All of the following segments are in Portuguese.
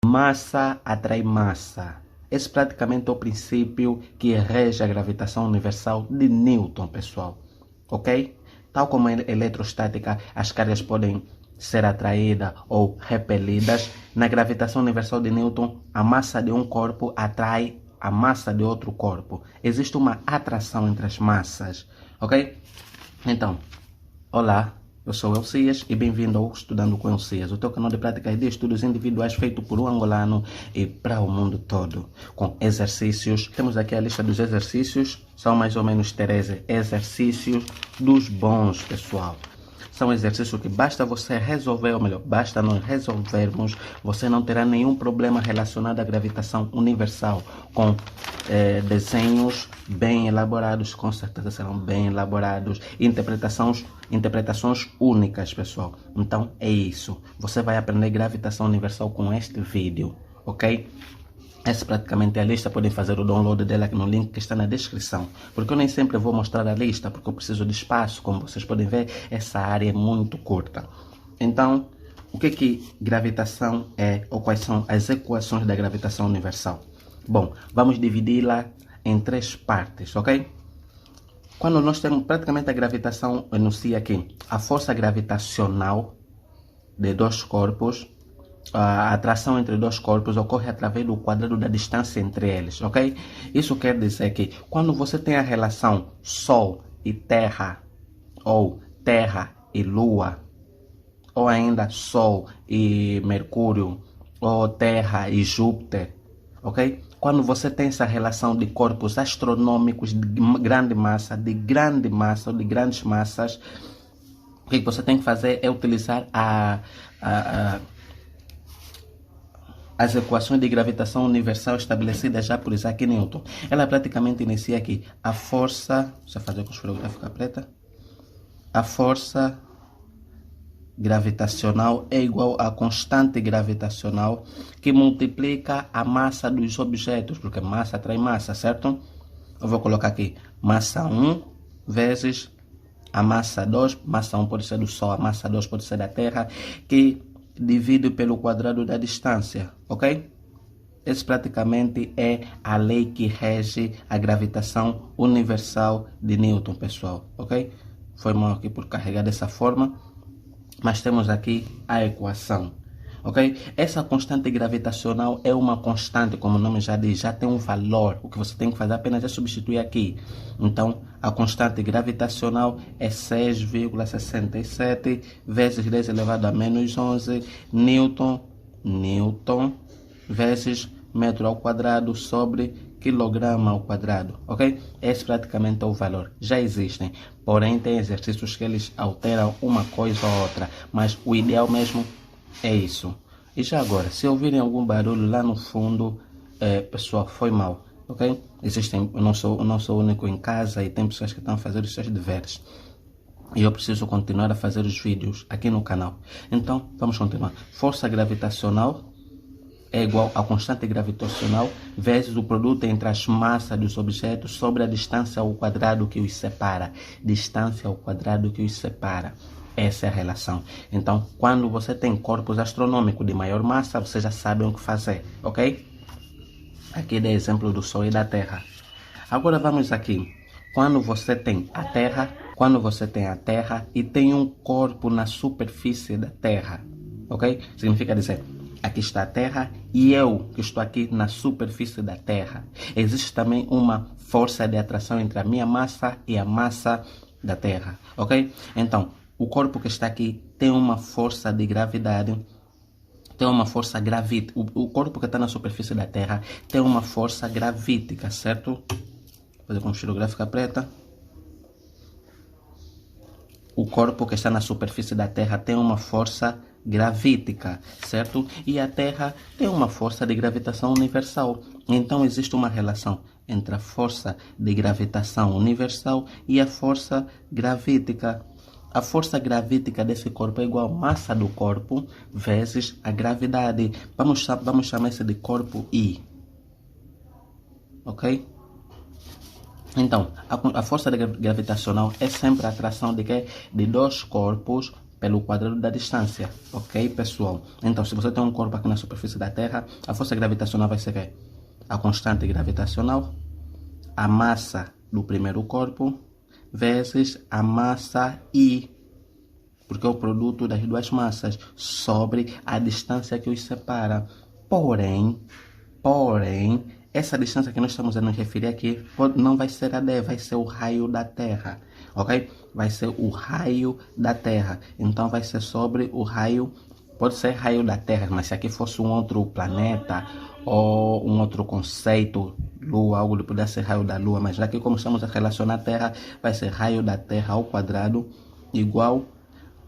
Massa atrai massa. Esse praticamente é o princípio que rege a gravitação universal de Newton, pessoal. Ok? Tal como a eletrostática, as cargas podem ser atraídas ou repelidas. Na gravitação universal de Newton, a massa de um corpo atrai a massa de outro corpo. Existe uma atração entre as massas. Ok? Então, olá. Eu sou Elcias e bem-vindo ao Estudando com Elcias, o teu canal de práticas de estudos individuais feito por um angolano e para o mundo todo, com exercícios. Temos aqui a lista dos exercícios, são mais ou menos 13 exercícios dos bons, pessoal. São exercícios que basta você resolver, ou melhor, basta nós resolvermos, você não terá nenhum problema relacionado à gravitação universal, com desenhos bem elaborados, com certeza serão bem elaborados, interpretações únicas, pessoal. Então é isso, você vai aprender gravitação universal com este vídeo, ok? Essa praticamente é a lista, podem fazer o download dela aqui no link que está na descrição. Porque eu nem sempre vou mostrar a lista, porque eu preciso de espaço. Como vocês podem ver, essa área é muito curta. Então, o que gravitação é, ou quais são as equações da gravitação universal? Bom, vamos dividi-la em 3 partes, ok? Quando nós temos praticamente a gravitação, enuncia aqui a força gravitacional de dois corpos. A atração entre dois corpos ocorre através do quadrado da distância entre eles, ok? Isso quer dizer que quando você tem a relação Sol e Terra, ou Terra e Lua, ou ainda Sol e Mercúrio, ou Terra e Júpiter, ok? Quando você tem essa relação de corpos astronômicos de grande massa, ou de grandes massas, o que você tem que fazer é utilizar as equações de gravitação universal estabelecidas já por Isaac Newton. Ela praticamente inicia aqui a força, deixa eu fazer com a esferográfica ficar preta, a força gravitacional é igual à constante gravitacional que multiplica a massa dos objetos, porque massa atrai massa, certo? Eu vou colocar aqui massa 1 vezes a massa 2, massa 1 pode ser do Sol, a massa 2 pode ser da Terra, que divide pelo quadrado da distância, ok? Esse praticamente é a lei que rege a gravitação universal de Newton, pessoal, ok? Foi mal aqui por carregar dessa forma, mas temos aqui a equação, ok? Essa constante gravitacional é uma constante, como o nome já diz, já tem um valor. O que você tem que fazer apenas é substituir aqui. Então, a constante gravitacional é 6,67 vezes 10 elevado a menos 11 Newton vezes metro ao quadrado sobre quilograma ao quadrado, ok? Esse praticamente é o valor. Já existem, porém tem exercícios que eles alteram uma coisa ou outra, mas o ideal mesmo é isso. E já agora, se ouvirem algum barulho lá no fundo, pessoal, foi mal, ok? Eu não sou o único em casa e tem pessoas que estão a fazer os seus deveres. E eu preciso continuar a fazer os vídeos aqui no canal. Então, vamos continuar. Força gravitacional é igual a constante gravitacional vezes o produto entre as massas dos objetos sobre a distância ao quadrado que os separa. Distância ao quadrado que os separa. Essa é a relação. Então, quando você tem corpos astronômicos de maior massa, vocês já sabem o que fazer, ok? Aqui dá exemplo do Sol e da Terra. Agora vamos aqui. Quando você tem a Terra e tem um corpo na superfície da Terra, ok? Significa dizer, aqui está a Terra e eu que estou aqui na superfície da Terra. Existe também uma força de atração entre a minha massa e a massa da Terra, ok? Então, o corpo que está aqui tem uma força de gravidade, tem uma força gravítica. O corpo que está na superfície da Terra tem uma força gravítica, certo? Vou fazer com esferográfica preta. O corpo que está na superfície da Terra tem uma força gravítica, certo? E a Terra tem uma força de gravitação universal. Então existe uma relação entre a força de gravitação universal e a força gravítica. A força gravítica desse corpo é igual à massa do corpo vezes a gravidade. Vamos chamar isso de corpo I. Ok? Então, a força gravitacional é sempre a atração de dois corpos pelo quadrado da distância, ok, pessoal? Então, se você tem um corpo aqui na superfície da Terra, a força gravitacional vai ser quê? A constante gravitacional, a massa do primeiro corpo, vezes a massa I, porque é o produto das duas massas, sobre a distância que os separa. Porém, essa distância que nós estamos a nos referir aqui não vai ser a D, vai ser o raio da Terra, ok? Vai ser o raio da Terra. Então vai ser sobre o raio, pode ser raio da Terra, mas se aqui fosse um outro planeta ou um outro conceito, Lua, algo pudesse ser raio da Lua, mas aqui como estamos a relacionar a Terra, vai ser raio da Terra ao quadrado igual,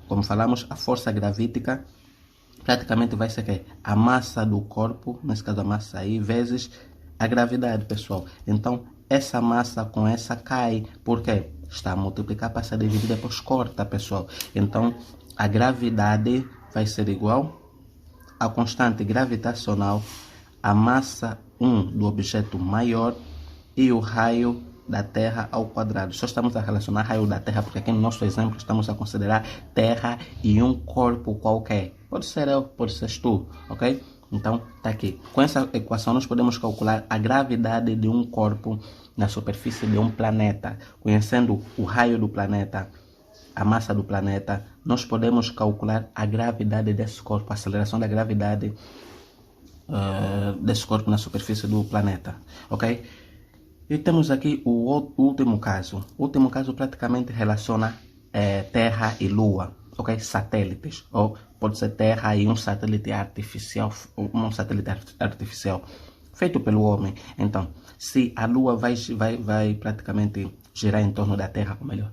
como falamos, a força gravítica. Praticamente vai ser que a massa do corpo, nesse caso a massa aí, vezes a gravidade, pessoal. Então, essa massa com essa cai. Por quê? Está a multiplicar, passa a dividir, depois corta, pessoal. Então, a gravidade vai ser igual à constante gravitacional, a massa 1 do objeto maior e o raio da Terra ao quadrado. Só estamos a relacionar raio da Terra porque aqui no nosso exemplo estamos a considerar Terra e um corpo qualquer. Pode ser eu, pode ser tu, ok? Então, tá aqui. Com essa equação nós podemos calcular a gravidade de um corpo na superfície de um planeta. Conhecendo o raio do planeta, a massa do planeta, nós podemos calcular a gravidade desse corpo, a aceleração da gravidade desse corpo na superfície do planeta, ok? E temos aqui o último caso. O último caso praticamente relaciona Terra e Lua, ok? Satélites, ou pode ser Terra e um satélite artificial, feito pelo homem. Então, se a Lua vai praticamente girar em torno da Terra, ou melhor,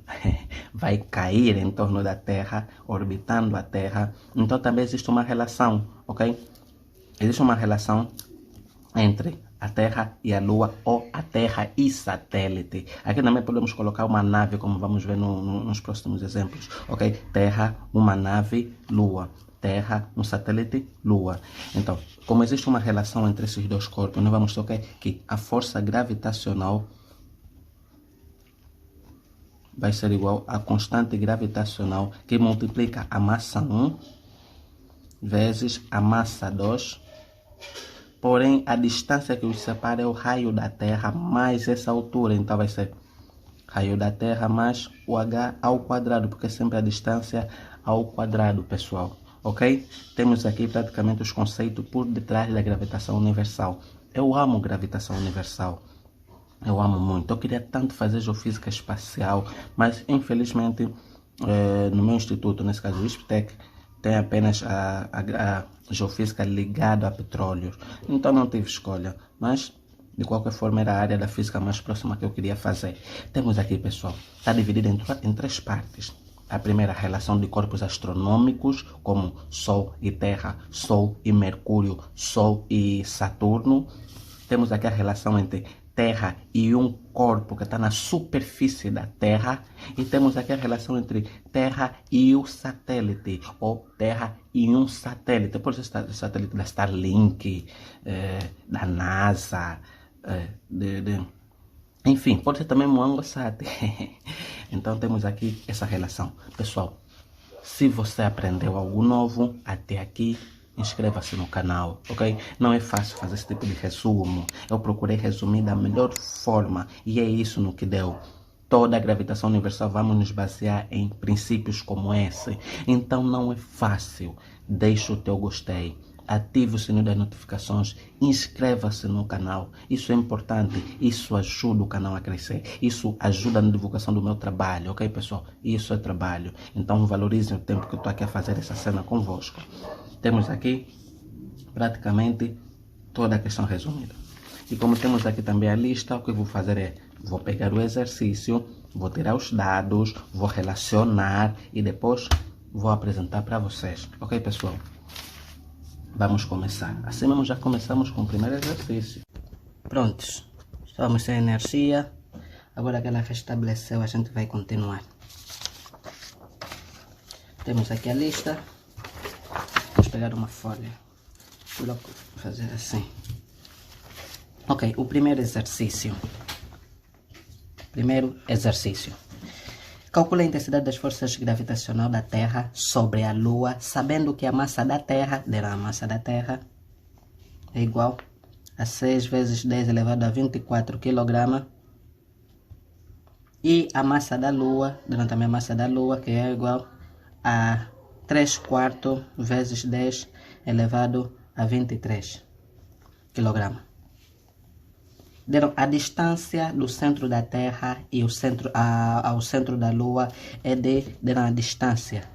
vai cair em torno da Terra, orbitando a Terra, então também existe uma relação, ok? Existe uma relação entre a Terra e a Lua, ou a Terra e satélite. Aqui também podemos colocar uma nave, como vamos ver nos próximos exemplos, ok? Terra, uma nave, Lua. Terra, um satélite, Lua. Então, como existe uma relação entre esses dois corpos, nós vamos ter que a força gravitacional vai ser igual à constante gravitacional que multiplica a massa 1 vezes a massa 2. Porém, a distância que os separa é o raio da Terra mais essa altura. Então vai ser raio da Terra mais o h ao quadrado, porque é sempre a distância ao quadrado, pessoal. Ok? Temos aqui praticamente os conceitos por detrás da gravitação universal. Eu amo gravitação universal. Eu amo muito. Eu queria tanto fazer geofísica espacial, mas infelizmente no meu instituto, nesse caso o ISPTEC, tem apenas a geofísica ligada a petróleo. Então não tive escolha, mas de qualquer forma era a área da física mais próxima que eu queria fazer. Temos aqui, pessoal, está dividido em três partes. A primeira, a relação de corpos astronômicos, como Sol e Terra, Sol e Mercúrio, Sol e Saturno. Temos aqui a relação entre Terra e um corpo que está na superfície da Terra. E temos aqui a relação entre Terra e o satélite, ou Terra e um satélite. Pode ser satélite da Starlink, da NASA, enfim, pode ser também Moangosat. Então temos aqui essa relação. Pessoal, se você aprendeu algo novo até aqui, inscreva-se no canal, ok? Não é fácil fazer esse tipo de resumo. Eu procurei resumir da melhor forma e é isso no que deu. Toda a gravitação universal vamos nos basear em princípios como esse. Então não é fácil. Deixa o teu gostei. Ative o sininho das notificações, inscreva-se no canal, isso é importante, isso ajuda o canal a crescer, isso ajuda na divulgação do meu trabalho, ok pessoal? Isso é trabalho, então valorizem o tempo que eu estou aqui a fazer essa cena convosco. Temos aqui praticamente toda a questão resumida. E como temos aqui também a lista, o que eu vou fazer é, vou pegar o exercício, vou tirar os dados, vou relacionar e depois vou apresentar para vocês, ok pessoal? Vamos começar. Assim mesmo já começamos com o primeiro exercício. Prontos. Estamos sem energia. Agora que ela restabeleceu, a gente vai continuar. Temos aqui a lista. Vamos pegar uma folha. Vou fazer assim. Ok, o primeiro exercício. Calcule a intensidade das forças gravitacionais da Terra sobre a Lua, sabendo que a massa da Terra, a massa da Terra é igual a 6 vezes 10 elevado a 24 kg. E a massa da Lua, deram também a massa da Lua, que é igual a 3/4 vezes 10 elevado a 23 kg. Deram a distância do centro da Terra e ao centro da Lua deram a distância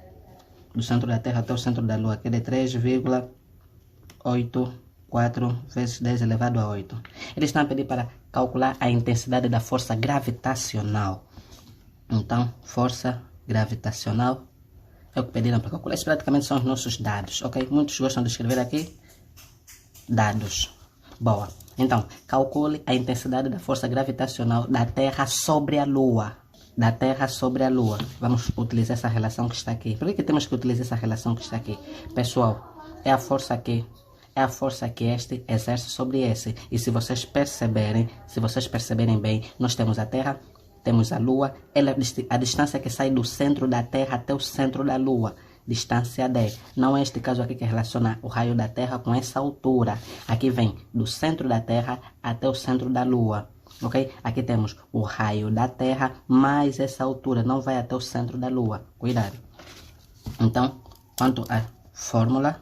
do centro da Terra até o centro da Lua, que é de 3,84 vezes 10 elevado a 8. Eles estão a pedir para calcular a intensidade da força gravitacional. Então, força gravitacional é o que pediram para calcular. Esses praticamente são os nossos dados, ok? Muitos gostam de escrever aqui dados. Boa. Então, calcule a intensidade da força gravitacional da Terra sobre a Lua. Da Terra sobre a Lua. Vamos utilizar essa relação que está aqui. Por que temos que utilizar essa relação que está aqui? Pessoal, é a força que este exerce sobre esse. E se vocês perceberem bem, nós temos a Terra, temos a Lua, a distância que sai do centro da Terra até o centro da Lua. Distância D. Não é este caso aqui que relaciona o raio da Terra com essa altura. Aqui vem do centro da Terra até o centro da Lua. Ok? Aqui temos o raio da Terra mais essa altura. Não vai até o centro da Lua. Cuidado. Então, quanto à fórmula,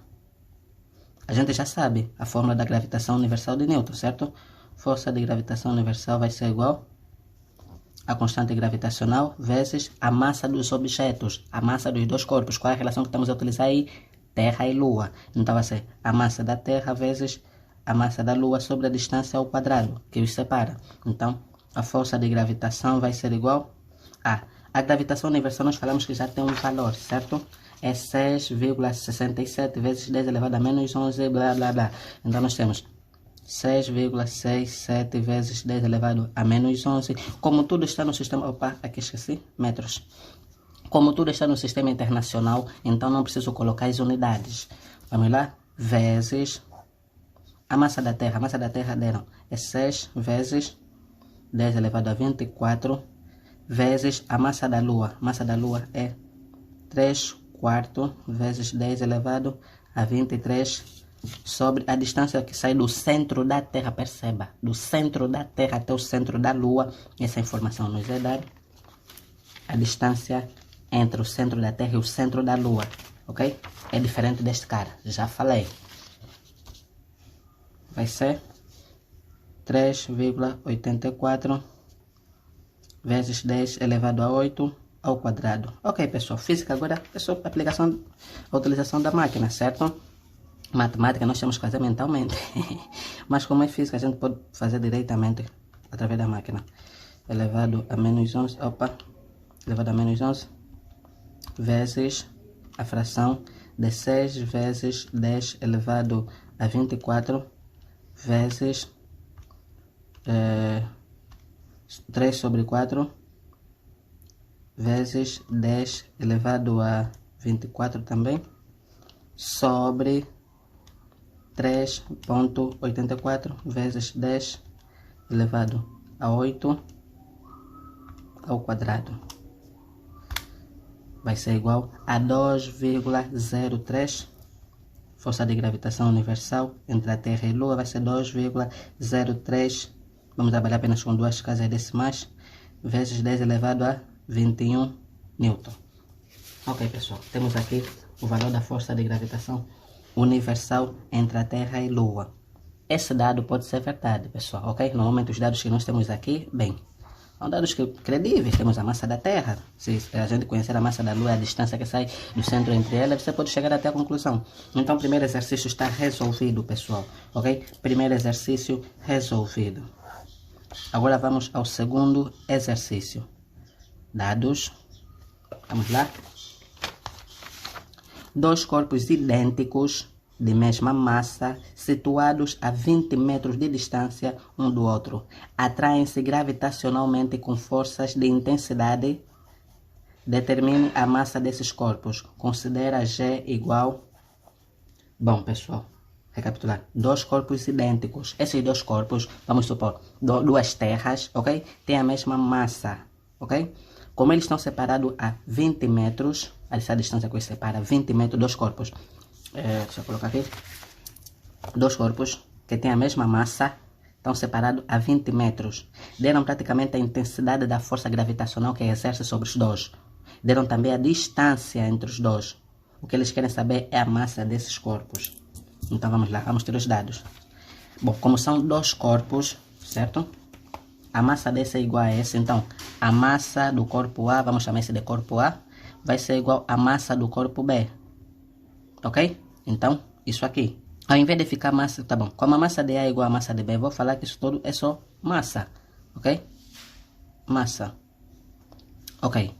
a gente já sabe a fórmula da gravitação universal de Newton, certo? Força de gravitação universal vai ser igual a constante gravitacional vezes a massa dos objetos, a massa dos dois corpos. Qual é a relação que estamos a utilizar aí? Terra e Lua. Então vai ser a massa da Terra vezes a massa da Lua sobre a distância ao quadrado, que os separa. Então, a força de gravitação vai ser igual a gravitação universal, nós falamos que já tem um valor, certo? É 6,67 vezes 10 elevado a menos 11, blá, blá, blá. Então, nós temos 6,67 vezes 10 elevado a menos 11. Como tudo está no sistema... Opa, aqui esqueci. Metros. Como tudo está no sistema internacional, então não preciso colocar as unidades. Vamos lá? Vezes a massa da Terra. A massa da Terra deram é 6 vezes 10 elevado a 24 vezes a massa da Lua. A massa da Lua é 3/4 vezes 10 elevado a 23 sobre a distância que sai do centro da Terra, perceba, do centro da Terra até o centro da Lua. Essa informação nos é dada a distância entre o centro da Terra e o centro da Lua, ok? É diferente deste cara, já falei. Vai ser 3,84 vezes 10 elevado a 8 ao quadrado. Ok, pessoal, física agora, pessoal, aplicação, a utilização da máquina, certo? Matemática nós temos que fazer mentalmente, mas como é física, a gente pode fazer diretamente através da máquina. Elevado a menos 11, elevado a menos 11, vezes a fração de 6 vezes 10 elevado a 24, vezes 3 sobre 4, vezes 10 elevado a 24 também, sobre 3,84 vezes 10 elevado a 8 ao quadrado. Vai ser igual a 2,03. Força de gravitação universal entre a Terra e a Lua vai ser 2,03. Vamos trabalhar apenas com duas casas decimais. Vezes 10 elevado a 21 Newton. Ok, pessoal. Temos aqui o valor da força de gravitação universal entre a Terra e a Lua. Esse dado pode ser verdade, pessoal, ok? Normalmente os dados que nós temos aqui, bem, são dados credíveis. Temos a massa da Terra. Se a gente conhecer a massa da Lua, a distância que sai do centro entre elas, você pode chegar até a conclusão. Então, o primeiro exercício está resolvido, pessoal, ok? Primeiro exercício resolvido. Agora vamos ao segundo exercício. Dados. Vamos lá. Dois corpos idênticos de mesma massa, situados a 20 metros de distância um do outro, atraem-se gravitacionalmente com forças de intensidade. Determine a massa desses corpos. Considera G igual... Bom, pessoal, recapitular. Dois corpos idênticos. Esses dois corpos, vamos supor, duas terras, ok? Tem a mesma massa, ok? Como eles estão separados a 20 metros, essa distância que os separa, 20 metros, dois corpos. Deixa eu colocar aqui. Dois corpos que têm a mesma massa, estão separados a 20 metros. Deram praticamente a intensidade da força gravitacional que exerce sobre os dois. Deram também a distância entre os dois. O que eles querem saber é a massa desses corpos. Então vamos lá, vamos ter os dados. Bom, como são dois corpos, certo? A massa desse é igual a esse, então a massa do corpo A, vamos chamar esse de corpo A, vai ser igual à massa do corpo B. Ok? Então, isso aqui. Ao invés de ficar massa, tá bom. Como a massa de A é igual à massa de B, vou falar que isso tudo é só massa. Ok? Massa. Ok.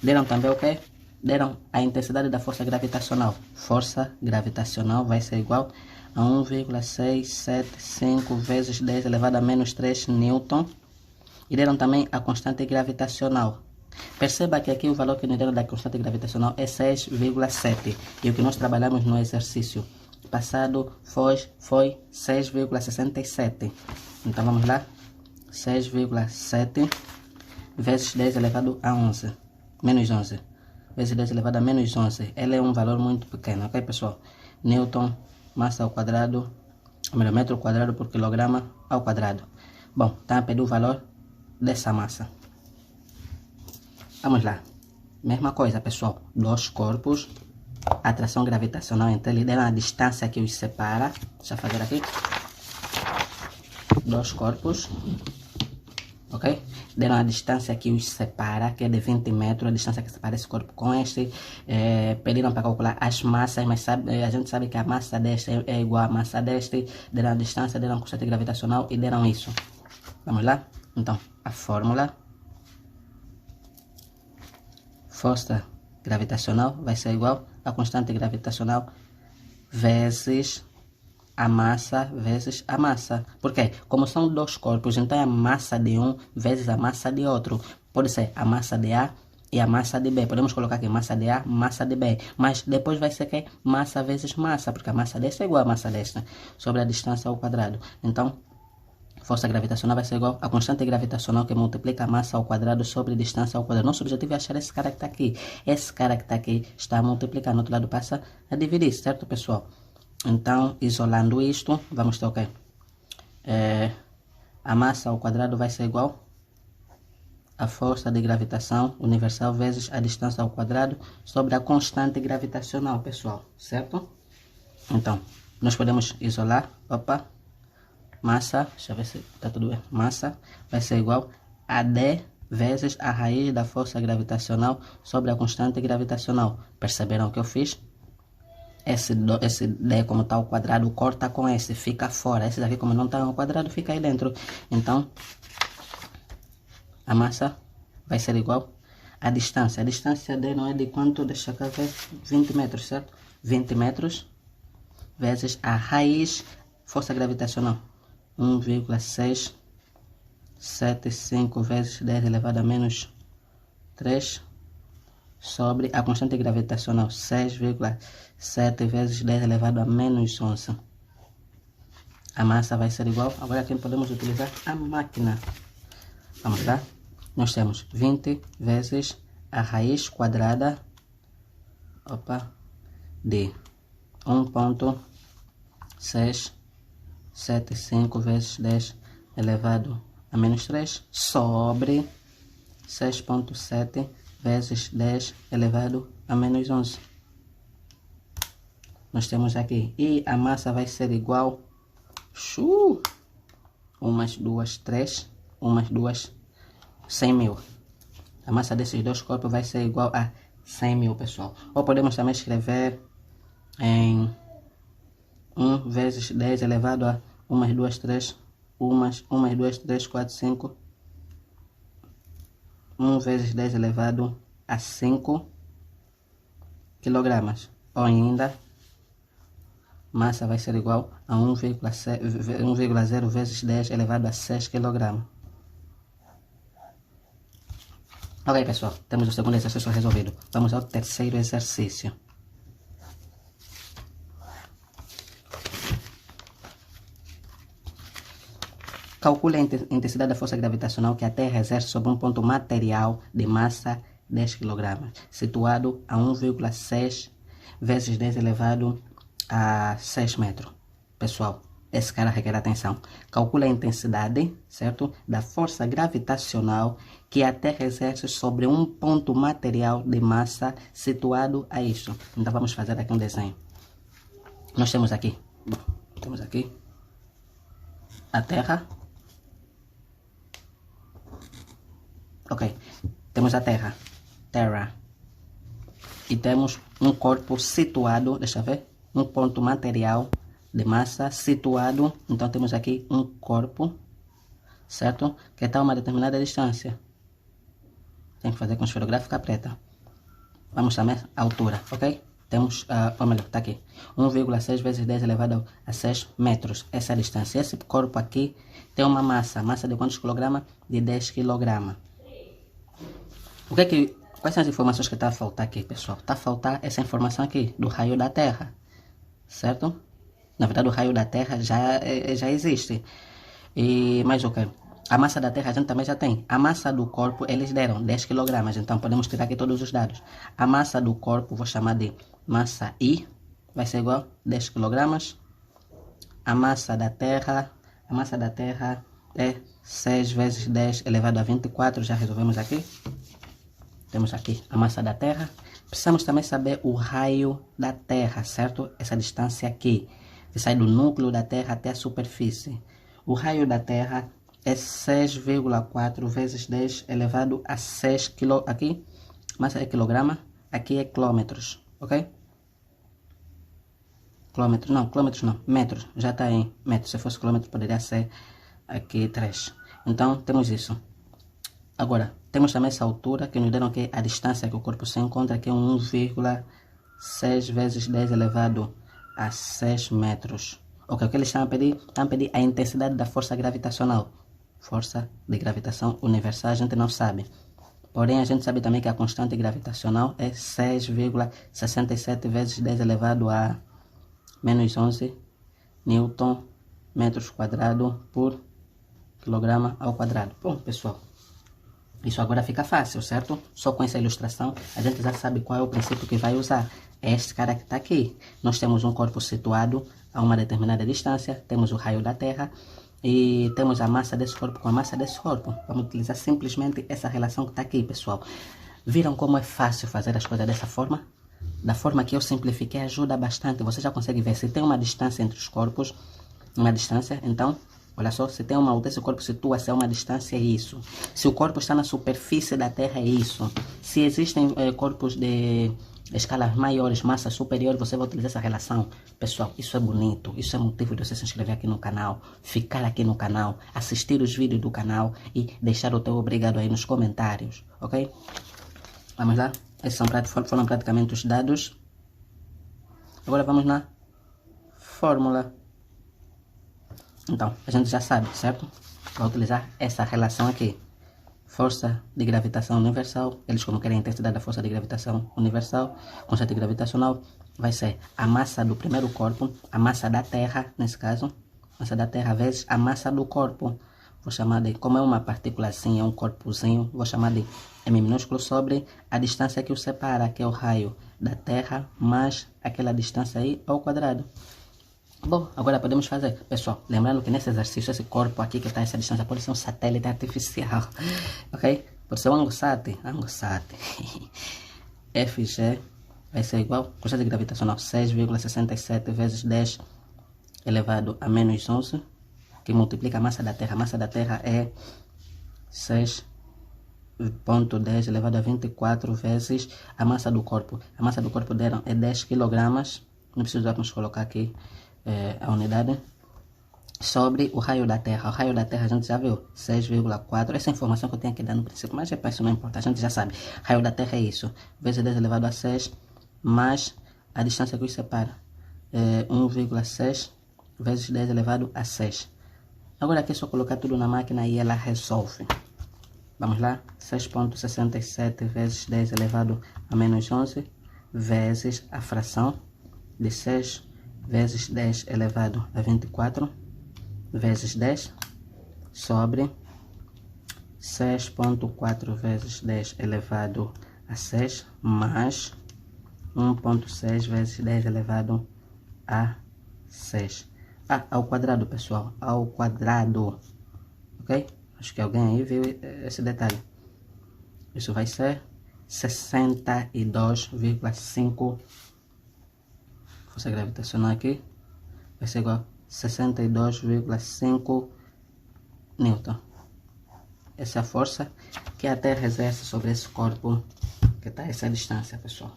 Deram também o quê? Deram a intensidade da força gravitacional. Força gravitacional vai ser igual a 1,675 vezes 10 elevado a menos 3 newton. E deram também a constante gravitacional. Perceba que aqui o valor que nos deram da constante gravitacional é 6,7. E o que nós trabalhamos no exercício passado foi 6,67. Então vamos lá. 6,7 vezes 10 elevado a 11. Menos 11. Vezes 10 elevado a menos 11. Ele é um valor muito pequeno, ok, pessoal? Newton, massa ao quadrado, metro ao quadrado por quilograma ao quadrado. Bom, tá a pedir o valor dessa massa. Vamos lá. Mesma coisa, pessoal. Dois corpos. Atração gravitacional entre eles. Deram a distância que os separa. Deixa eu fazer aqui. Dois corpos. Ok? Deram a distância que os separa, que é de 20 metros. A distância que separa esse corpo com este. Pediram para calcular as massas, mas a gente sabe que a massa deste é igual à massa deste. Deram a distância, deram a constante gravitacional e deram isso. Vamos lá? Então, a fórmula. Força gravitacional vai ser igual a constante gravitacional vezes a massa vezes a massa. Por quê? Como são dois corpos, então é a massa de um vezes a massa de outro. Pode ser a massa de A e a massa de B. Podemos colocar aqui massa de A, massa de B. Mas depois vai ser que massa vezes massa, porque a massa desta é igual a massa desta, sobre a distância ao quadrado. Então, força gravitacional vai ser igual a constante gravitacional que multiplica a massa ao quadrado sobre a distância ao quadrado. Nosso objetivo é achar esse cara que está aqui. Esse cara que está aqui está a multiplicar. No outro lado passa a dividir, certo, pessoal? Então, isolando isto, vamos ter o quê? A massa ao quadrado vai ser igual a força de gravitação universal vezes a distância ao quadrado sobre a constante gravitacional, pessoal. Certo? Então, nós podemos isolar. Opa! Massa, deixa eu ver se está tudo bem. Massa vai ser igual a D vezes a raiz da força gravitacional sobre a constante gravitacional. Perceberam o que eu fiz? Esse D como está ao quadrado corta com esse, fica fora. Esse daqui como não está ao quadrado fica aí dentro. Então, a massa vai ser igual à distância. A distância D não é de quanto? Deixa eu ver. 20 metros, certo? 20 metros vezes a raiz força gravitacional. 1,675 vezes 10 elevado a menos 3 sobre a constante gravitacional 6,7 vezes 10 elevado a menos 11. A massa vai ser igual. Agora aqui podemos utilizar a máquina. Vamos lá. Nós temos 20 vezes a raiz quadrada de 1,675 vezes 10 elevado a menos 3 sobre 6,7 vezes 10 elevado a menos 11. Nós temos aqui. E a massa vai ser igual. Umas, duas, três. Umas, duas. 100 mil. A massa desses dois corpos vai ser igual a 100 mil, pessoal. Ou podemos também escrever em 1 vezes 10 elevado a umas, duas, três. Umas, duas, três, quatro, 5. 1 vezes 10 elevado a 5 quilogramas. Ou ainda, massa vai ser igual a 1,0 vezes 10 elevado a 6 quilogramas. Ok, pessoal, temos o segundo exercício resolvido. Vamos ao terceiro exercício. Calcule a intensidade da força gravitacional que a Terra exerce sobre um ponto material de massa 10 kg, situado a 1,6 vezes 10 elevado a 6 metros. Pessoal, esse cara requer atenção. Calcule a intensidade, certo, da força gravitacional que a Terra exerce sobre um ponto material de massa situado a isso. Então vamos fazer aqui um desenho. Nós temos aqui, a Terra. Ok, temos a Terra. E temos um corpo situado, deixa eu ver, um ponto material de massa situado. Então temos aqui um corpo, certo? Que está a uma determinada distância. Tem que fazer com esferográfica preta. Vamos chamar a altura, ok? Temos, ou melhor, está aqui, 1,6 vezes 10 elevado a 6 metros. Essa é a distância. Esse corpo aqui tem uma massa de quantos quilogramas? De 10 kg. Quais são as informações que está a faltar aqui, pessoal? Está a faltar essa informação aqui, do raio da Terra, certo? Na verdade, o raio da Terra já existe. Mas o que? A massa da Terra a gente também já tem. A massa do corpo, eles deram 10 kg, então podemos tirar aqui todos os dados. A massa do corpo, vou chamar de massa I, vai ser igual a 10 kg. A massa da Terra é 6 vezes 10 elevado a 24, já resolvemos aqui. Temos aqui a massa da Terra. Precisamos também saber o raio da Terra, certo? Essa distância aqui, que sai do núcleo da Terra até a superfície. O raio da Terra é 6,4 vezes 10 elevado a 6 kg. Aqui, massa é quilograma, aqui é quilômetros, ok? Quilômetros não, metros. Já está em metros. Se fosse quilômetro, poderia ser aqui 3. Então, temos isso. Agora, temos também essa altura que nos deram que a distância que o corpo se encontra, que é 1,6 vezes 10 elevado a 6 metros. Ok, o que eles estão a pedir? Estão a pedir a intensidade da força gravitacional. Força de gravitação universal a gente não sabe. Porém, a gente sabe também que a constante gravitacional é 6,67 vezes 10 elevado a menos 11 newton metros quadrados por quilograma ao quadrado. Bom, pessoal, isso agora fica fácil, certo? Só com essa ilustração a gente já sabe qual é o princípio que vai usar. É este cara que está aqui. Nós temos um corpo situado a uma determinada distância, temos o raio da Terra e temos a massa desse corpo com a massa desse corpo. Vamos utilizar simplesmente essa relação que está aqui, pessoal. Viram como é fácil fazer as coisas dessa forma? Da forma que eu simplifiquei ajuda bastante. Você já consegue ver se tem uma distância entre os corpos, uma distância, então... Olha só, se tem uma altura, se o corpo situa-se a uma distância, é isso. Se o corpo está na superfície da Terra, é isso. Se existem corpos de escalas maiores, massa superior, você vai utilizar essa relação. Pessoal, isso é bonito. Isso é motivo de você se inscrever aqui no canal, ficar aqui no canal, assistir os vídeos do canal e deixar o teu obrigado aí nos comentários, ok? Vamos lá? Esses foram praticamente os dados. Agora vamos na fórmula. Então, a gente já sabe, certo? Vai utilizar essa relação aqui. Força de gravitação universal. Eles como querem a intensidade da força de gravitação universal. Constante gravitacional vai ser a massa do primeiro corpo, a massa da Terra, nesse caso. Massa da Terra vezes a massa do corpo. Vou chamar de, como é uma partícula assim, é um corpozinho, vou chamar de M minúsculo sobre a distância que o separa, que é o raio da Terra, mais aquela distância aí ao quadrado. Bom, agora podemos fazer, pessoal, lembrando que nesse exercício, esse corpo aqui que está a essa distância pode ser um satélite artificial, ok? Pode ser um ANGOSAT. FG vai ser igual, constante gravitacional 6,67 vezes 10 elevado a menos 11, que multiplica a massa da Terra. A massa da Terra é 6,10 elevado a 24 vezes a massa do corpo. A massa do corpo deram é 10 kg, não precisamos colocar aqui a unidade, sobre o raio da Terra. O raio da Terra a gente já viu, 6,4. Essa informação que eu tenho que dar no princípio, mas para isso não importa, a gente já sabe. Raio da Terra é isso, vezes 10 elevado a 6, mais a distância que os separa, 1,6 vezes 10 elevado a 6. Agora aqui é só colocar tudo na máquina e ela resolve. Vamos lá, 6,67 vezes 10 elevado a menos 11, vezes a fração de 6 vezes 10 elevado a 24, vezes 10, sobre 6,4 vezes 10 elevado a 6 mais 1,6 vezes 10 elevado a 6. Ao quadrado, pessoal. Ao quadrado. Ok? Acho que alguém aí viu esse detalhe. Isso vai ser 62,5. Força gravitacional aqui. Vai ser igual a 62,5 Newton. Essa é a força que a Terra exerce sobre esse corpo que está a essa distância, pessoal.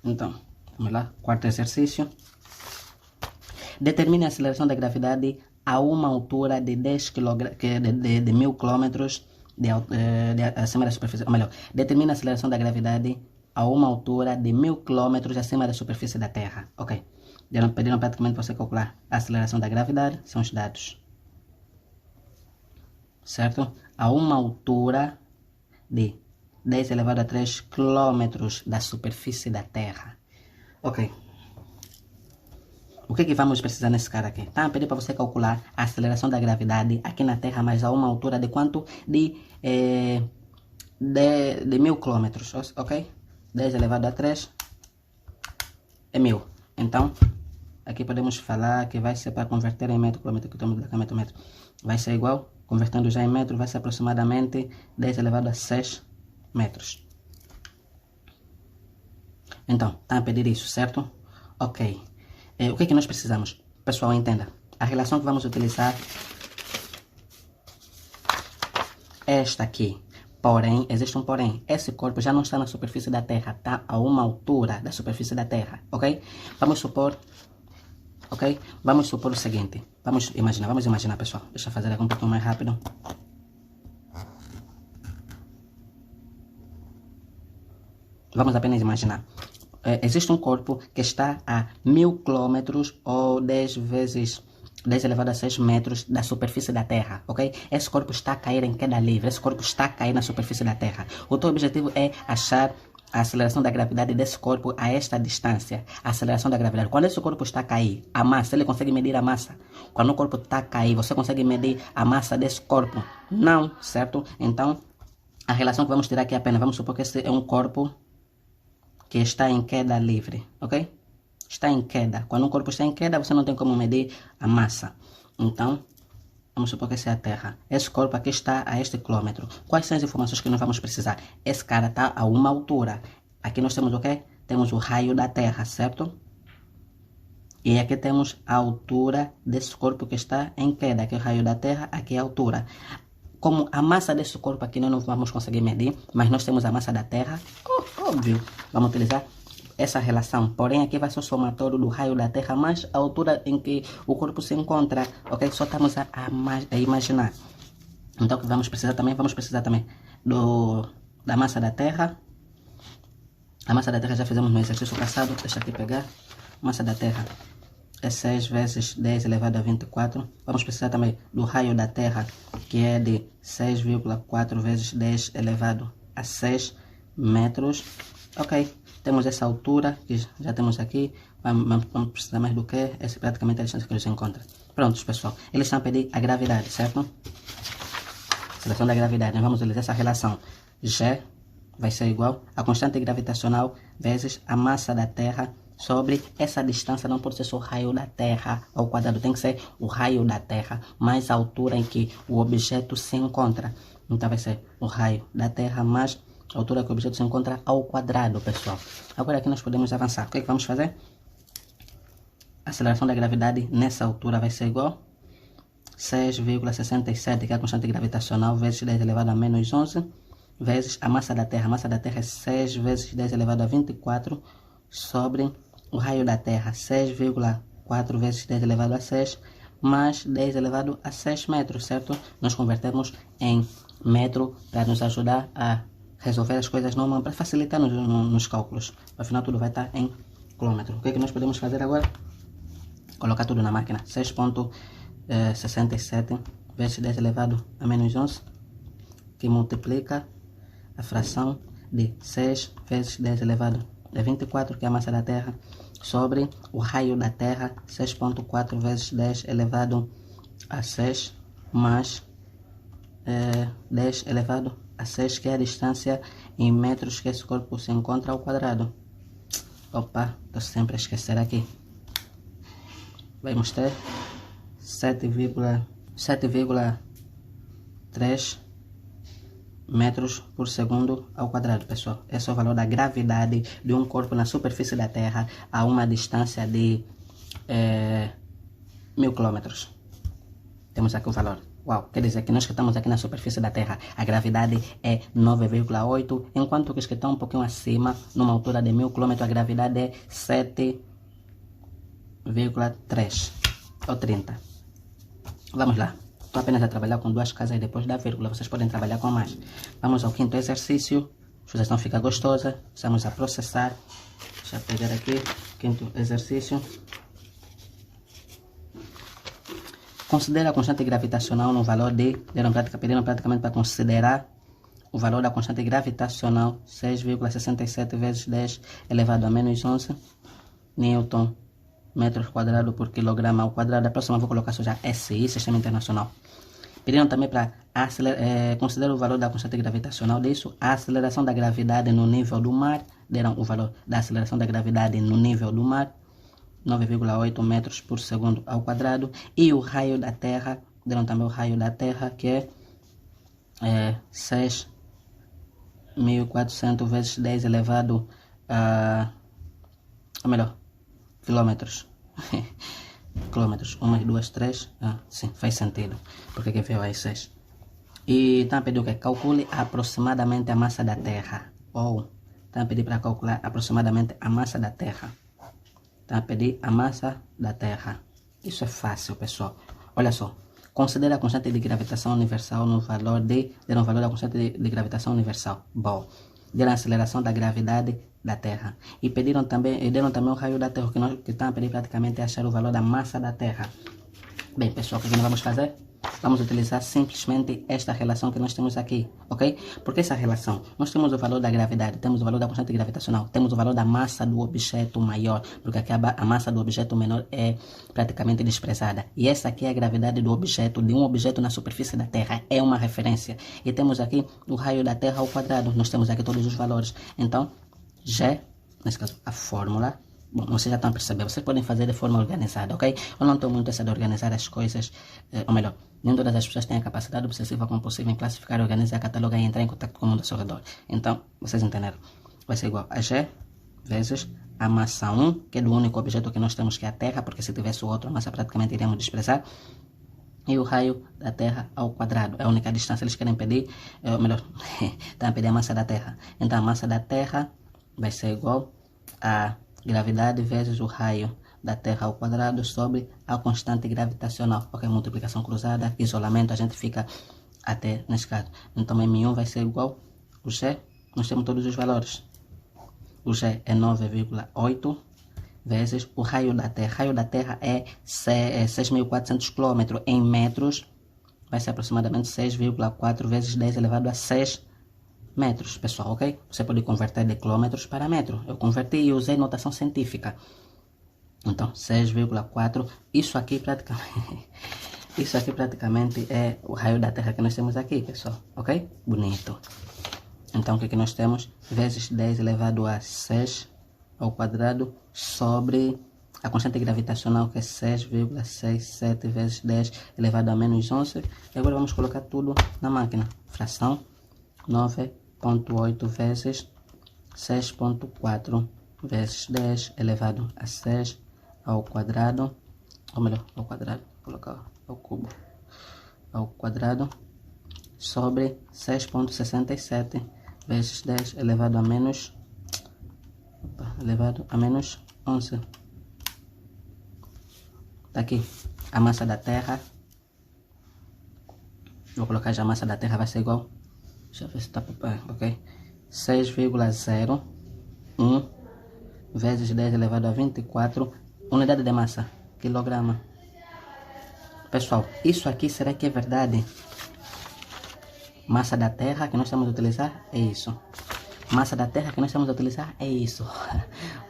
Então, vamos lá. Quarto exercício. Determine a aceleração da gravidade a uma altura de 10 kg, de 1000 km acima da superfície. Ou melhor, determine a aceleração da gravidade a uma altura de 1000 km acima da superfície da Terra. Ok. Pediram praticamente para você calcular a aceleração da gravidade. São os dados. Certo? A uma altura de 10 elevado a 3 km da superfície da Terra. Ok. O que vamos precisar nesse cara aqui? Tá? Pedir para você calcular a aceleração da gravidade aqui na Terra, mas a uma altura de quanto? De 1000 km. Ok? 10 elevado a 3 é 1000. Então, aqui podemos falar que vai ser para converter em metro, quilômetro, quilômetro, metro. Vai ser igual, convertendo já em metro, vai ser aproximadamente 10 elevado a 6 metros. Então, tá a pedir isso, certo? Ok. O que nós precisamos? Pessoal, entenda. A relação que vamos utilizar é esta aqui. Porém, existe um porém. Esse corpo já não está na superfície da Terra, está a uma altura da superfície da Terra, ok? Vamos supor o seguinte. Vamos imaginar, pessoal. Deixa eu fazer aqui um pouquinho mais rápido. Vamos apenas imaginar. Existe um corpo que está a 1000 km ou 10 elevado a 6 metros da superfície da Terra, ok? Esse corpo está a cair em queda livre, esse corpo está a cair na superfície da Terra. O teu objetivo é achar a aceleração da gravidade desse corpo a esta distância. A aceleração da gravidade. Quando esse corpo está a cair, a massa, ele consegue medir a massa. Quando o corpo está a cair, você consegue medir a massa desse corpo? Não, certo? Então, a relação que vamos tirar aqui apenas, vamos supor que esse é um corpo que está em queda livre, ok? Está em queda. Quando um corpo está em queda, você não tem como medir a massa. Então, vamos supor que essa é a Terra. Esse corpo aqui está a este quilômetro. Quais são as informações que nós vamos precisar? Esse cara está a uma altura. Aqui nós temos o quê? Temos o raio da Terra, certo? E aqui temos a altura desse corpo que está em queda. Aqui é o raio da Terra, aqui é a altura. Como a massa desse corpo aqui nós não vamos conseguir medir, mas nós temos a massa da Terra, óbvio, vamos utilizar essa relação. Porém, aqui vai ser o somatório do raio da Terra mais a altura em que o corpo se encontra, ok? Só estamos a imaginar. Então, vamos precisar também da massa da Terra. A massa da Terra já fizemos no exercício passado, deixa aqui pegar. Massa da Terra é 6 vezes 10 elevado a 24. Vamos precisar também do raio da Terra, que é de 6,4 vezes 10 elevado a 6 metros. Ok, temos essa altura que já temos aqui. Vamos precisar mais do que? Essa é praticamente a distância que eles encontram. Prontos, pessoal. Eles estão a pedir a gravidade, certo? Seleção da gravidade. Nós vamos utilizar essa relação. G vai ser igual a constante gravitacional vezes a massa da Terra sobre essa distância. Não pode ser só o raio da Terra ao quadrado, tem que ser o raio da Terra mais a altura em que o objeto se encontra. Então vai ser o raio da Terra mais a altura que o objeto se encontra ao quadrado, pessoal. Agora aqui nós podemos avançar. O que vamos fazer? A aceleração da gravidade nessa altura vai ser igual a 6,67, que é a constante gravitacional, vezes 10 elevado a menos 11, vezes a massa da Terra. A massa da Terra é 6 vezes 10 elevado a 24 sobre o raio da Terra, 6,4 vezes 10 elevado a 6, mais 10 elevado a 6 metros, certo? Nós convertemos em metro para nos ajudar a resolver as coisas normal, para facilitar nos cálculos. Afinal, tudo vai estar em quilômetro. O que nós podemos fazer agora? Colocar tudo na máquina. 6,67 vezes 10 elevado a menos 11, que multiplica a fração de 6 vezes 10 elevado a 24, que é a massa da Terra, sobre o raio da Terra, 6,4 vezes 10 elevado a 6, mais 10 elevado a 6, que é a distância em metros que esse corpo se encontra ao quadrado. Opa, estou sempre a esquecer aqui. Vamos ter 7,3 metros por segundo ao quadrado, pessoal. Esse é o valor da gravidade de um corpo na superfície da Terra a uma distância de 1000 quilômetros. Temos aqui o valor. Uau, quer dizer que nós que estamos aqui na superfície da Terra, a gravidade é 9,8, enquanto que os que estão um pouquinho acima, numa altura de 1000 km, a gravidade é 7,3 ou 30. Vamos lá. Estou apenas a trabalhar com duas casas e depois da vírgula. Vocês podem trabalhar com mais. Vamos ao quinto exercício. A sugestão fica gostosa. Estamos a processar. Deixa eu pegar aqui. Quinto exercício. Considera a constante gravitacional no valor de... Pediram praticamente para considerar o valor da constante gravitacional 6,67 vezes 10 elevado a menos 11 Newton metros quadrados por quilograma ao quadrado. A próxima vou colocar só já SI, Sistema Internacional. Pediram também para considerar o valor da constante gravitacional disso, a aceleração da gravidade no nível do mar. Deram o valor da aceleração da gravidade no nível do mar, 9,8 metros por segundo ao quadrado. E o raio da Terra, deram também o raio da Terra, que é 6.400 vezes 10 elevado a... ou melhor, quilômetros. Quilômetros, 1, 2, 3. Sim, faz sentido. Porque aqui veio aí 6. E estão a pedir o que? Calcule aproximadamente a massa da Terra. Ou estão a pedir para calcular aproximadamente a massa da Terra. Estão a pedir a massa da Terra. Isso é fácil, pessoal. Olha só. Considera a constante de gravitação universal no valor de... Deram o valor da constante de gravitação universal. Bom. Deram a aceleração da gravidade da Terra. E deram também o raio da Terra, que estão a pedir praticamente é achar o valor da massa da Terra. Bem, pessoal, o que nós vamos fazer? Vamos utilizar simplesmente esta relação que nós temos aqui, ok? Porque essa relação, nós temos o valor da gravidade, temos o valor da constante gravitacional, temos o valor da massa do objeto maior, porque aqui a massa do objeto menor é praticamente desprezada. E essa aqui é a gravidade do objeto, de um objeto na superfície da Terra, é uma referência. E temos aqui o raio da Terra ao quadrado, nós temos aqui todos os valores. Então, G, nesse caso, a fórmula. Bom, vocês já estão a perceber, vocês podem fazer de forma organizada, ok? Eu não estou muito essa de organizar as coisas, ou melhor, nem todas as pessoas têm a capacidade obsessiva compulsiva em classificar, organizar, catalogar e entrar em contato com o mundo ao seu redor. Então, vocês entenderam? Vai ser igual a G vezes a massa 1, que é do único objeto que nós temos, que é a Terra, porque se tivesse o outro, a massa praticamente iríamos desprezar. E o raio da Terra ao quadrado, é a única distância. Eles querem pedir, ou melhor, estão a pedir a massa da Terra. Então, a massa da Terra vai ser igual a gravidade vezes o raio da Terra ao quadrado sobre a constante gravitacional. Ok, multiplicação cruzada, isolamento, a gente fica até nesse caso. Então, M1 vai ser igual o G, nós temos todos os valores. O G é 9,8 vezes o raio da Terra. O raio da Terra é 6.400 km em metros, vai ser aproximadamente 6,4 vezes 10 elevado a 6 metros, pessoal, ok? Você pode converter de quilômetros para metro. Eu converti e usei notação científica. Então, 6,4. Isso aqui praticamente é o raio da Terra que nós temos aqui, pessoal, ok? Bonito. Então, o que nós temos? Vezes 10 elevado a 6 ao quadrado sobre a constante gravitacional, que é 6,67 vezes 10 elevado a menos 11. E agora vamos colocar tudo na máquina. Fração 9,8 vezes 6,4 vezes 10 elevado a 6 ao quadrado, ou melhor, ao quadrado, vou colocar ao cubo, ao quadrado, sobre 6,67 vezes 10 elevado a menos 11. Tá aqui a massa da Terra. Vou colocar já a massa da Terra, vai ser igual, deixa eu ver se tá ok, 6,01 vezes 10 elevado a 24 unidade de massa, quilograma. Pessoal, isso aqui será que é verdade? Massa da Terra que nós estamos a utilizar é isso. Massa da Terra que nós estamos a utilizar é isso.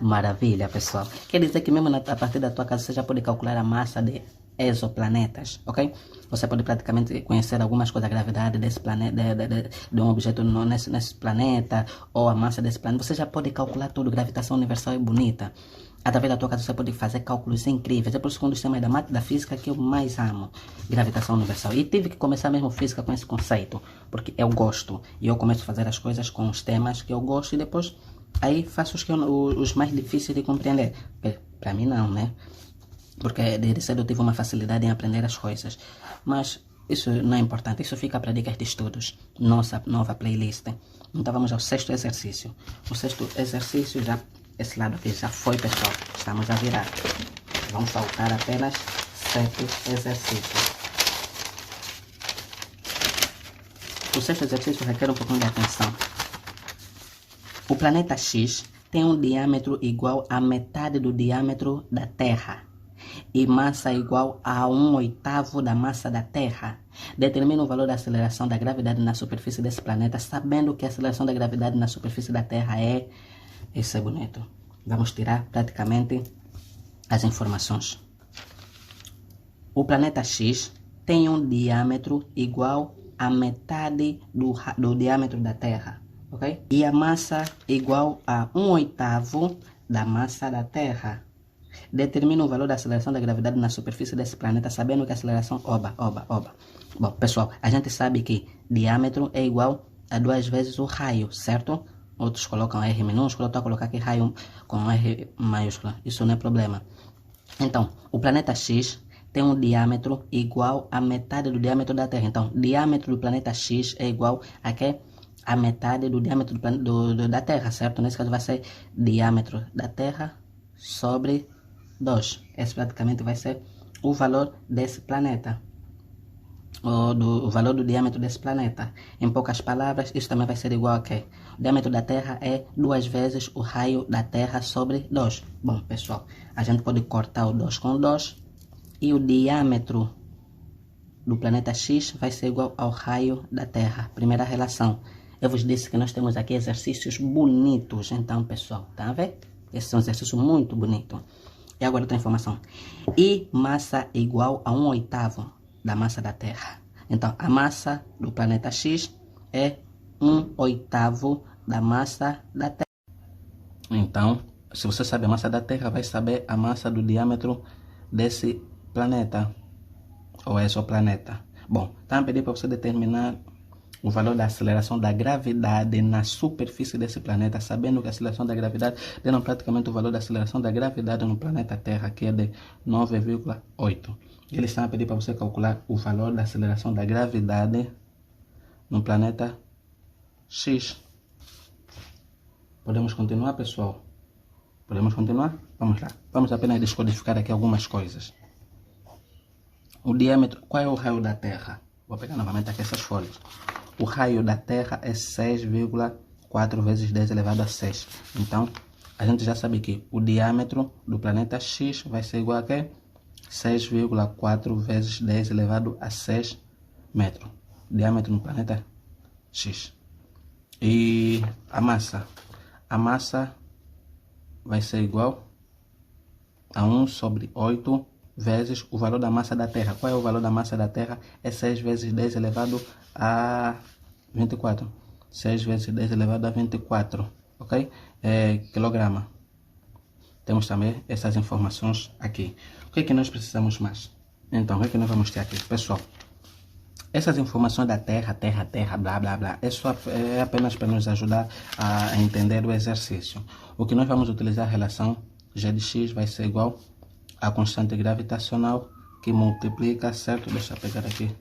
Maravilha, pessoal. Quer dizer que mesmo a partir da tua casa você já pode calcular a massa de exoplanetas, ok? Você pode praticamente conhecer algumas coisas da gravidade desse planeta, de um objeto nesse planeta, ou a massa desse planeta. Você já pode calcular tudo. Gravitação universal é bonita. Através da tua casa você pode fazer cálculos incríveis. É por isso que um dos temas da física que eu mais amo, gravitação universal. E tive que começar mesmo física com esse conceito, porque eu gosto. E eu começo a fazer as coisas com os temas que eu gosto e depois aí faço os mais difíceis de compreender. Para mim não, né? Porque desde cedo eu tive uma facilidade em aprender as coisas. Mas isso não é importante, isso fica para dicas de estudos. Nossa nova playlist. Então vamos ao sexto exercício. O sexto exercício já, esse lado aqui já foi, pessoal. Estamos a virar. Vão faltar apenas 7 exercícios. O sexto exercício requer um pouquinho de atenção. O planeta X tem um diâmetro igual a metade do diâmetro da Terra e massa igual a 1/8 da massa da Terra. Determina o valor da aceleração da gravidade na superfície desse planeta, sabendo que a aceleração da gravidade na superfície da Terra é... Isso é bonito. Vamos tirar praticamente as informações. O planeta X tem um diâmetro igual a metade do diâmetro da Terra, ok? E a massa igual a 1/8 da massa da Terra. Determina o valor da aceleração da gravidade na superfície desse planeta, sabendo que a aceleração... Oba. Bom, pessoal, a gente sabe que diâmetro é igual a 2 vezes o raio, certo? Outros colocam R minúsculo, eu estou a colocar aqui raio com R maiúsculo. Isso não é problema. Então, o planeta X tem um diâmetro igual a metade do diâmetro da Terra. Então, diâmetro do planeta X é igual a quê? A metade do diâmetro da Terra, certo? Nesse caso vai ser diâmetro da Terra sobre 2. Esse praticamente vai ser o valor desse planeta. O valor do diâmetro desse planeta. Em poucas palavras, isso também vai ser igual a quê? O diâmetro da Terra é 2 vezes o raio da Terra sobre 2. Bom, pessoal, a gente pode cortar o 2 com 2 e o diâmetro do planeta X vai ser igual ao raio da Terra. Primeira relação. Eu vos disse que nós temos aqui exercícios bonitos. Então, pessoal, tá vendo? Esse é um exercício muito bonito. E agora outra informação. E massa igual a 1/8 da massa da Terra. Então, a massa do planeta X é 1/8 da massa da Terra. Então, se você sabe a massa da Terra, vai saber a massa do diâmetro desse planeta ou exoplaneta. Bom, tá a pedir para você determinar o valor da aceleração da gravidade na superfície desse planeta, sabendo que a aceleração da gravidade deram praticamente o valor da aceleração da gravidade no planeta Terra, que é de 9,8. Eles estão a pedir para você calcular o valor da aceleração da gravidade no planeta X. Podemos continuar, pessoal? Podemos continuar? Vamos lá. Vamos apenas descodificar aqui algumas coisas. O diâmetro, qual é o raio da Terra? Vou pegar novamente aqui essas folhas. O raio da Terra é 6,4 vezes 10 elevado a 6. Então, a gente já sabe que o diâmetro do planeta X vai ser igual a quê? 6,4 vezes 10 elevado a 6 metros. Diâmetro no planeta X. E a massa? A massa vai ser igual a 1 sobre 8 vezes o valor da massa da Terra. Qual é o valor da massa da Terra? É 6 vezes 10 elevado a 24. 6 vezes 10 elevado a 24. Ok? É quilograma. Temos também essas informações aqui. O que é que nós precisamos mais? Então, o que é que nós vamos ter aqui? Pessoal, essas informações da Terra, blá, blá, blá, é apenas para nos ajudar a entender o exercício. O que nós vamos utilizar a relação G de X vai ser igual a constante gravitacional que multiplica, certo? Deixa eu pegar aqui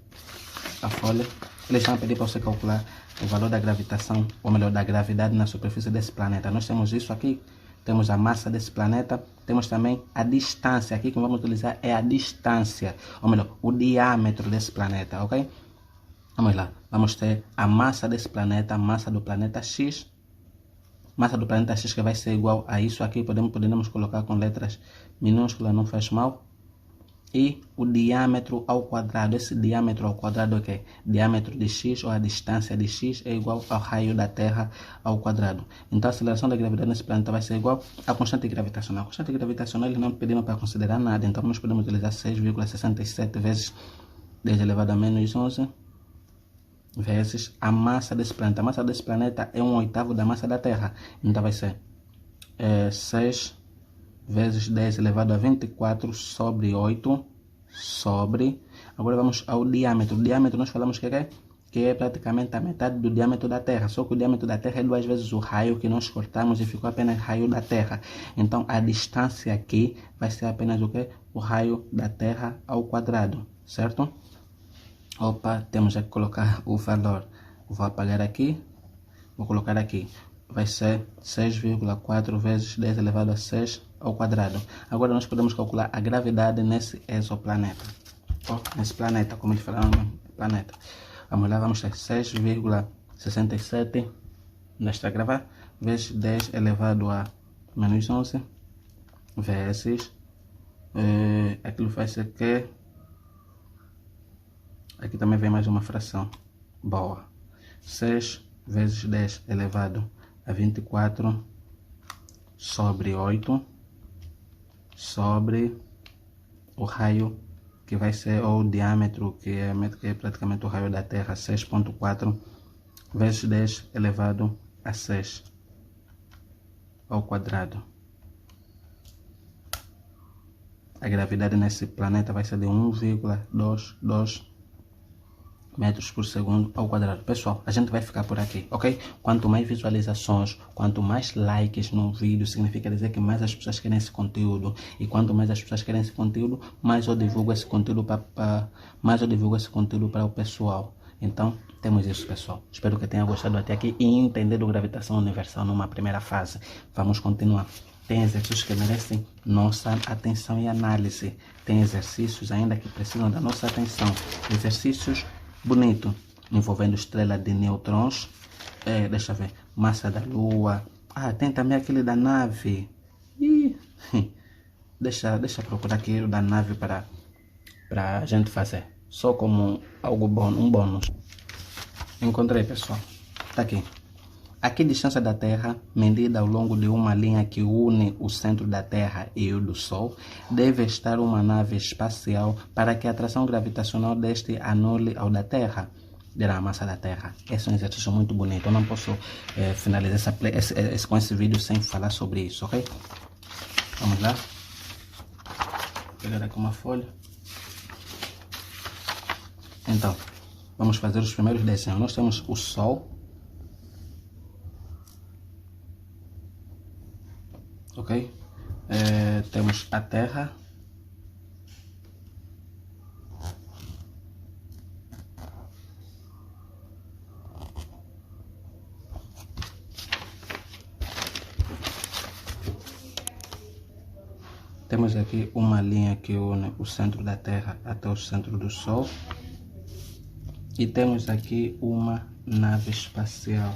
a folha. Eles estão a pedir para você calcular o valor da gravitação, ou melhor, da gravidade na superfície desse planeta. Nós temos isso aqui, temos a massa desse planeta, temos também a distância. Aqui que vamos utilizar é a distância, ou melhor, o diâmetro desse planeta, ok? Vamos lá, vamos ter a massa desse planeta, a massa do planeta X. Massa do planeta X que vai ser igual a isso aqui, podemos colocar com letras minúsculas, não faz mal. e o diâmetro ao quadrado. Esse diâmetro ao quadrado é o quê? Diâmetro de x, ou a distância de x, é igual ao raio da Terra ao quadrado. Então a aceleração da gravidade nesse planeta vai ser igual à constante gravitacional. A constante gravitacional eles não pedimos para considerar nada, então nós podemos utilizar 6,67 vezes 10 elevado a menos 11 vezes a massa desse planeta. A massa desse planeta é 1/8 da massa da Terra, então vai ser 6 vezes 10 elevado a 24 sobre 8 sobre... Agora vamos ao diâmetro. O diâmetro nós falamos que é praticamente a metade do diâmetro da Terra, só que o diâmetro da Terra é 2 vezes o raio que nós cortamos e ficou apenas raio da Terra. Então a distância aqui vai ser apenas o quê? O raio da Terra ao quadrado, certo? Opa, temos que colocar o valor. Vou apagar aqui, vou colocar aqui. Vai ser 6,4 vezes 10 elevado a 6 ao quadrado. Agora nós podemos calcular a gravidade nesse exoplaneta. Nesse planeta, como eles falaram, planeta. Vamos lá, vamos ter 6,67, ainda está a gravar, vezes 10 elevado a menos 11, vezes, aquilo vai ser que, aqui também vem mais uma fração, boa, 6 vezes 10 elevado a 24 sobre 8 sobre o raio que vai ser o diâmetro que é praticamente o raio da Terra, 6,4 vezes 10 elevado a 6 ao quadrado. A gravidade nesse planeta vai ser de 1,22 metros por segundo ao quadrado. Pessoal, a gente vai ficar por aqui, ok? Quanto mais visualizações, quanto mais likes no vídeo, significa dizer que mais as pessoas querem esse conteúdo. E quanto mais as pessoas querem esse conteúdo, mais eu divulgo esse conteúdo para o pessoal. Então, temos isso, pessoal. Espero que tenham gostado até aqui e entendido gravitação universal numa primeira fase. Vamos continuar. Tem exercícios que merecem nossa atenção e análise. Tem exercícios ainda que precisam da nossa atenção. Exercícios bonito, envolvendo estrela de nêutrons, deixa eu ver, massa da Lua, tem também aquele da nave, deixa eu procurar aqui o da nave para a gente fazer, só como algo bom, um bônus. Encontrei, pessoal, tá aqui. A que distância da Terra, medida ao longo de uma linha que une o centro da Terra e o do Sol, deve estar uma nave espacial para que a atração gravitacional deste anule ao da Terra? Dirá a massa da Terra. Esse é um exercício muito bonito. Eu não posso finalizar com esse vídeo sem falar sobre isso, ok? Vamos lá. Vou pegar aqui uma folha. Então, vamos fazer os primeiros desenhos. Nós temos o Sol. Ok? Temos a Terra. Temos aqui uma linha que une o centro da Terra até o centro do Sol. E temos aqui uma nave espacial.